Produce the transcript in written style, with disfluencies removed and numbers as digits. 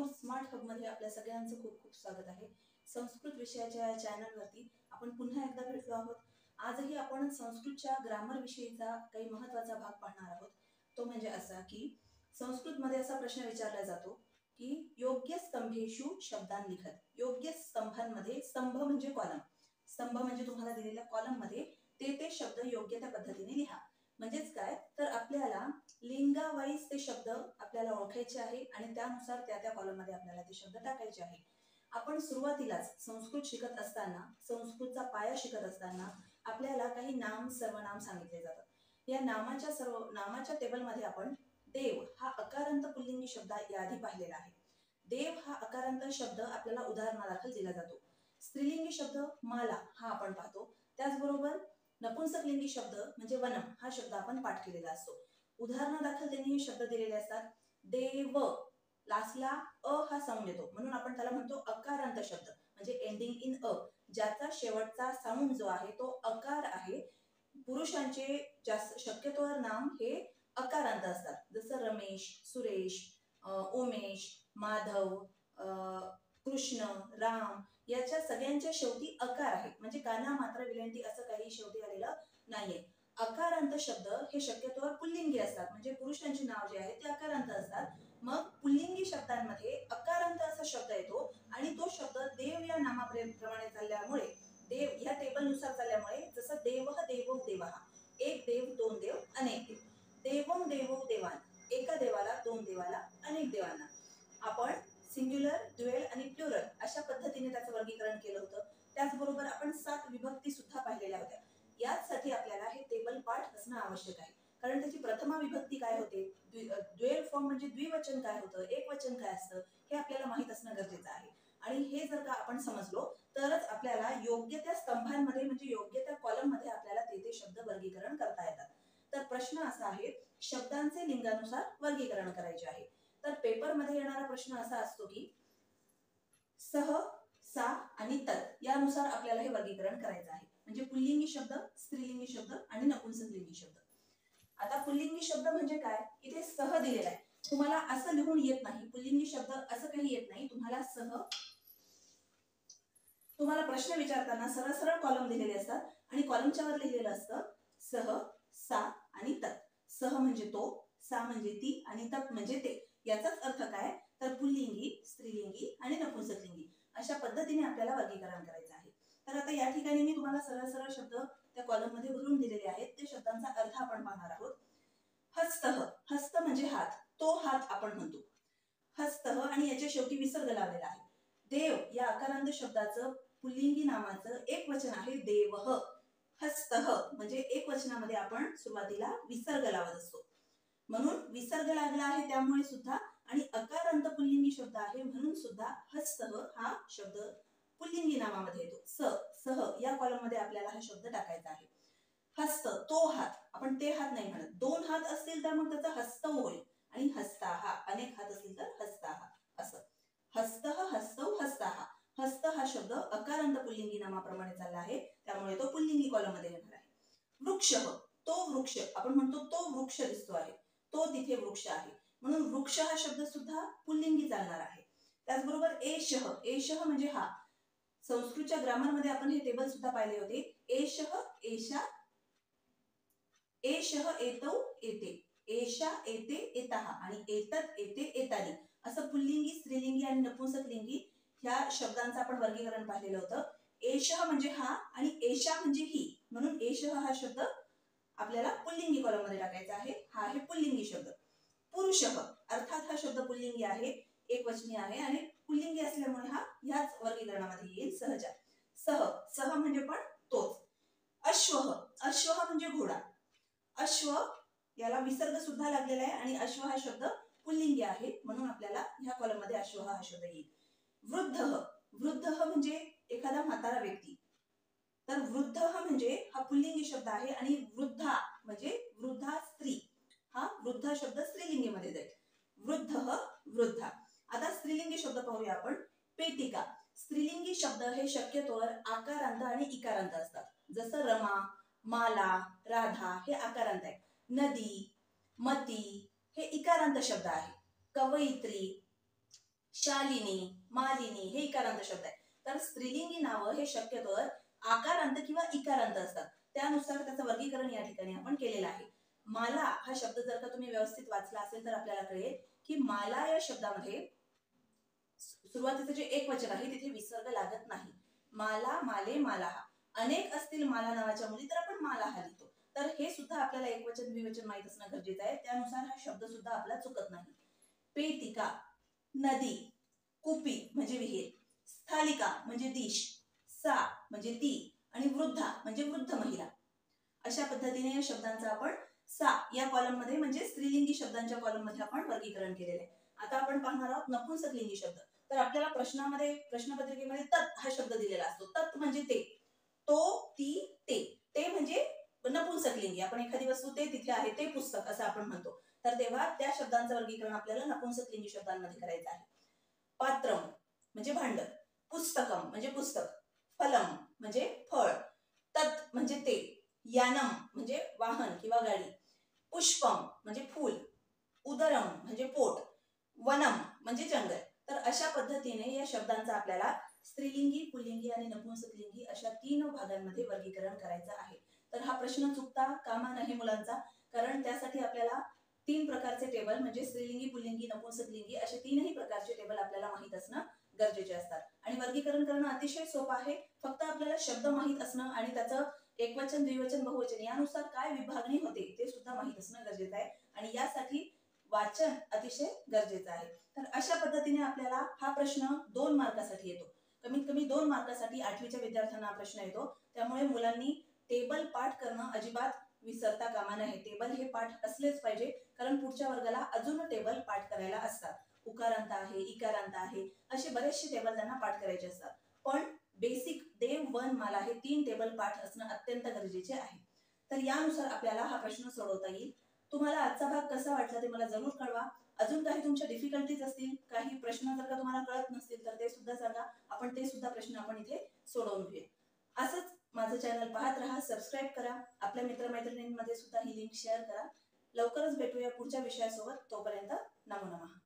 समोर smart hub मध्ये आपल्या सगळ्यांचं खूप खूप स्वागत आहे। संस्कृत विषयाच्या या चॅनलवरती आपण पुन्हा एकदा भेटलो आहोत। आजही आपण संस्कृतच्या ग्रामर विषयीचा काही महत्त्वाचा भाग पाहणार आहोत। तो म्हणजे असा की संस्कृत मध्ये असा प्रश्न विचारला जातो की योग्य स्तंभेषु शब्दान लिखत। योग्य स्तंभांमध्ये, स्तंभ म्हणजे कॉलम, स्तंभ म्हणजे तुम्हाला दिलेल्या कॉलम मध्ये ते शब्द योग्य त्या पद्धतीने लिहा। म्हणजेच काय तर आपल्याला लिंगावाईज ते शब्द आपल्याला ओळखायचे आहे आणि त्यानुसार त्या कॉलम मध्ये आपल्याला ते शब्द टाकायचे आहे। आपण सुरुवातीलाच संस्कृत शिकत असताना, संस्कृतचा पाया शिकत असताना आपल्याला काही नाम सर्वनाम सांगितले जातात। या नामाच्या टेबल मध्ये आपण देव हा अकारांत पुल्लिंगी शब्द याआधी पाहिलेला आहे। देव हा अकारांत शब्द आपल्याला उदाहरणादाखल दिला जातो। स्त्रीलिंगी शब्द माला हा आपण पाहतो। त्याचबरोबर नपुंसकलिंगी शब्द म्हणजे वनम हा शब्द आपण पाठ केलेला असतो। उदाहरणादाखल त्यांनी हे शब्द दिलेले असतात। देव, लास्टला अ हा साऊंड येतो म्हणून आपण त्याला म्हणतो अकारांत शब्द, म्हणजे एंडिंग इन अ, ज्याचा शेवटचा साऊंड जो आहे तो अकार आहे। पुरुषांचे जास्त शक्यतोवर नाम हे अकारांत असतात, जसं रमेश, सुरेश, उमेश, माधव, कृष्ण, राम याच्या सगळ्यांच्या शेवटी अकार आहे, म्हणजे काना मात्र विलंटी असं काही शेवटी आलेलं नाहीये। अकारांत शब्द हे शक्यतोवर पुल्लिंगी असतात, म्हणजे पुरुषांचे नाव जे आहे ते अकारांत असतात। मग पुल्लिंगी शब्दांमध्ये अकारांत असा शब्द येतो आणि तो शब्द देव या नामाप्रमाणे चालल्यामुळे, देव या टेबलनुसार चालल्यामुळे, जसं देवः देवो देवः, एक देव, दोन देव, अनेक देव, देवं देवो देवान, एका देवाला, दोन देवाला, अनेक देवांना। आपण सिंग्युलर, ड्युएल आणि प्लुरल अशा पद्धतीने त्याचं वर्गीकरण केलं होतं। त्याचबरोबर आपण 7 विभक्ती सुद्धा पाहिलेल्या होत्या। यासाठी आपल्याला हे टेबल पाठ असणं आवश्यक आहे, कारण त्याची प्रथमा विभक्ती काय होते, ड्युएल फॉर्म म्हणजे द्विवचन काय होतं, एकवचन काय असतं हे आपल्याला माहित असणं गरजेचं आहे। आणि हे जर का आपण समजलो तरच आपल्याला योग्य त्या स्तंभांमध्ये, म्हणजे योग्य त्या कॉलम मध्ये आपल्याला ते शब्द वर्गीकरण करता येतात। तर प्रश्न असा आहे, शब्दांचे लिंगानुसार वर्गीकरण करायचे आहे। तर पेपर मध्ये येणारा प्रश्न असा असतो की सह, सा आणि तत् यानुसार आपल्याला हे वर्गीकरण करायचं आहे, म्हणजे पुल्लिंगी शब्द, स्त्रीलिंगी शब्द आणि नपुंसकलिंगी शब्द। आता पुल्लिंगी शब्द म्हणजे काय, इथे सह दिलेला आहे, तुम्हाला असं लिहून येत नाही, पुल्लिंगी शब्द असं काही येत नाही, तुम्हाला सह, तुम्हाला प्रश्न विचारताना सरळ सरळ कॉलम दिलेले असतात आणि कॉलमच्या वर लिहिलेलं असतं सह, सा आणि तत्। सह म्हणजे तो, सा म्हणजे ती आणि तत् म्हणजे ते। याचाच अर्थ काय तर पुल्लिंगी, स्त्रीलिंगी आणि नपुंसकलिंगी अशा पद्धतीने आपल्याला वर्गीकरण करायचं आहे। तर आता या ठिकाणी मी तुम्हाला सरळ सरळ शब्द त्या कॉलम मध्ये भरून दिलेले आहेत, ते शब्दांचा अर्थ आपण पाहणार आहोत। हस्तः, हस्त म्हणजे हात, तो हात आपण म्हणतो हस्तः आणि याच्या शेवटी विसर्ग लावलेला आहे। देव या अकारांत शब्दाचं पुल्लिंगी नामाचं एक वचन आहे देवः। हस्तः म्हणजे एक वचनामध्ये आपण सुरुवातीला विसर्ग लावत असतो, म्हणून विसर्ग लागला आहे त्यामुळे सुद्धा, आणि अकारांत पुल्लिंगी शब्द आहे म्हणून सुद्धा हस्तः हा शब्द पुल्लिंगी नामामध्ये येतो। सह या कॉलम मध्ये आपल्याला हा शब्द टाकायचा आहे। हस्त, तो हात, आपण ते हात नाही म्हणत, दोन हात असतील तर मग त्याचा हस्तौ होईल, आणि हस्ताः, अनेक हात असतील तर हस्ताः असं। हस्तः, हस्तौ, हस्ताः, हस्त हा शब्द अकारांत पुल्लिंगी नामाप्रमाणे चालला आहे, त्यामुळे तो पुल्लिंगी कॉलम मध्ये येणार आहे। वृक्षः, तो वृक्ष, आपण म्हणतो तो वृक्ष दिसतो आहे, तो तिथे वृक्ष आहे, म्हणून वृक्ष हा शब्द सुद्धा पुल्लिंगी चालणार आहे। त्याचबरोबर एषः, एषः म्हणजे हा, संस्कृतच्या ग्रामर मध्ये आपण हे टेबल सुद्धा पाहिले होते। एषः, एषा, एषः, एतौ, एते, एषा, एते, एताः आणि एतत्, एते, एतानि असं पुल्लिंगी, स्त्रीलिंगी आणि नपुंसकलिंगी ह्या शब्दांचं आपण वर्गीकरण पाहिलेलं होतं। एषः म्हणजे हा आणि एषा म्हणजे ही, म्हणून एषः हा शब्द आपल्याला पुल्लिंगी कॉलम मध्ये टाकायचा आहे, हा आहे पुल्लिंगी शब्द। पुरुषः, अर्थात हा शब्द पुल्लिंगी आहे, एक वचनी आहे आणि पुल्लिंगी असल्यामुळे हा ह्याच वर्गीकरणामध्ये येईल सहजा। सह, सह म्हणजे पण तोच। अश्वः, अश्वः म्हणजे घोडा, अश्व याला विसर्ग सुद्धा लागलेला आहे आणि अश्व हा शब्द पुल्लिंगी आहे, म्हणून आपल्याला ह्या कॉलम मध्ये अश्व हा शब्द येईल। वृद्धः, वृद्धः म्हणजे एखादा म्हातारा व्यक्ती, तर वृद्धः म्हणजे हा पुल्लिंगी शब्द आहे आणि वृद्धा म्हणजे वृद्धा स्त्री, हा वृद्धा शब्द स्त्रीलिंगी मध्ये जाईल। वृद्धः, वृद्धा। आता स्त्रीलिंगी शब्द पाहूया आपण। पेटिका, स्त्रीलिंगी शब्द हे शक्यतोवर आकारांत आणि इकारांत असतात, जसं रमा, माला, राधा हे आकारांत आहे। नदी, मती हे इकारांत शब्द आहे। कवयित्री, शालिनी, मालिनी हे इकारांत शब्द आहे. तर स्त्रीलिंगी नावं हे शक्यतोवर आकारांत किंवा इकारांत असतात. त्यानुसार त्याचं वर्गीकरण या ठिकाणी आपण केलेलं आहे. माला हा शब्द जर का तुम्ही व्यवस्थित वाचला असेल तर आपल्याला कळेल की माला या शब्दामध्ये सुरुवातीचं जे एक वचन आहे तिथे विसर्ग लागत नाही. माला, माले, माला. अनेक असतील माला नावाच्या मुली तर आपण माला हा लिहितो. तर हे सुद्धा आपल्याला एकवचन द्विवचन माहित असणं गरजेचं आहे. त्यानुसार हा शब्द सुद्धा आपला चुकत नाही. पेटिका, नदी, कुपी म्हणजे विहीर, स्थालिका म्हणजे दिश, सा म्हणजे ती आणि वृद्धा म्हणजे वृद्ध महिला. अशा पद्धतीने या शब्दांचा आपण सा या कॉलम मध्ये म्हणजे स्त्रीलिंगी शब्दांच्या कॉलम मध्ये आपण वर्गीकरण केलेले आहे. आता आपण पाहणार आहोत नपुंसकलिंगी शब्द. तर आपल्याला प्रश्नपत्रिकेमध्ये तत् हा शब्द दिलेला असतो. तत् म्हणजे ते, तो, ती, ते म्हणजे नपुंसकलिंगी. आपण एखादी वस्तू ते तिथे आहे ते पुस्तक असं आपण म्हणतो. तर तेव्हा त्या शब्दांचं वर्गीकरण आपल्याला नपुंसकलिंगी शब्दांमध्ये करायचं आहे. पात्रम म्हणजे भांड, पुस्तकम म्हणजे पुस्तक, फलम म्हणजे फळ, तत् म्हणजे ते, यानम म्हणजे वाहन किंवा गाडी, पुष्पम म्हणजे फूल, उदरम म्हणजे पोट, वनम म्हणजे जंगल. तर अशा पद्धतीने या शब्दांचा आपल्याला स्त्रीलिंगी, पुल्लिंगी आणि नपुंसकलिंगी अशा 3 भागांमध्ये वर्गीकरण करायचं आहे. तर हा प्रश्न चुकता कामा नये मुलांचा, कारण त्यासाठी आपल्याला 3 प्रकारचे टेबल म्हणजे स्त्रीलिंगी, पुल्लिंगी, नपुंसकलिंगी असे 3ही प्रकारचे टेबल आपल्याला माहित असणं गरजेचे असतात. आणि वर्गीकरण करणं अतिशय सोपं आहे. फक्त आपल्याला शब्द माहित असणं आणि त्याचं एकवचन, द्विवचन, बहुवचन यानुसार काय विभागणी होते ते सुद्धा माहित असणं गरजेचं आहे. आणि यासाठी वाचन अतिशय गरजेचं आहे. तर अशा पद्धतीने आपल्याला हा प्रश्न 2 मार्कासाठी येतो. कमीत कमी 2 मार्कासाठी 8वीच्या विद्यार्थ्यांना हा प्रश्न येतो. त्यामुळे मुलांनी टेबल पाठ करणं अजिबात विसरता कामा नये. टेबल हे पाठ असलेच पाहिजे, कारण पुढच्या वर्गाला अजून टेबल पाठ करायला असतात. उकारांत आहे, इकारांत आहे, असे बरेचसे टेबल त्यांना पाठ करायचे असतात. पण बेसिक देव, वन, माला हे 3 टेबल पाठ असणं अत्यंत गरजेचे आहे. तर यानुसार आपल्याला हा प्रश्न सोडवता येईल. तुम्हाला आजचा भाग कसा वाटला ते मला जरूर कळवा. अजून काही तुमच्या डिफिकल्टीज असतील, काही प्रश्न जर का तुम्हाला कळत नसतील तर ते सुद्धा सांगा. आपण ते सुद्धा प्रश्न आपण इथे सोडवून घेऊ. असंच माझं चॅनल पाहत राहा, सबस्क्राईब करा, आपल्या मित्रमैत्रिणींमध्ये सुद्धा ही लिंक शेअर करा. लवकरच भेटूया पुढच्या विषयासोबत. तोपर्यंत नमो नमः.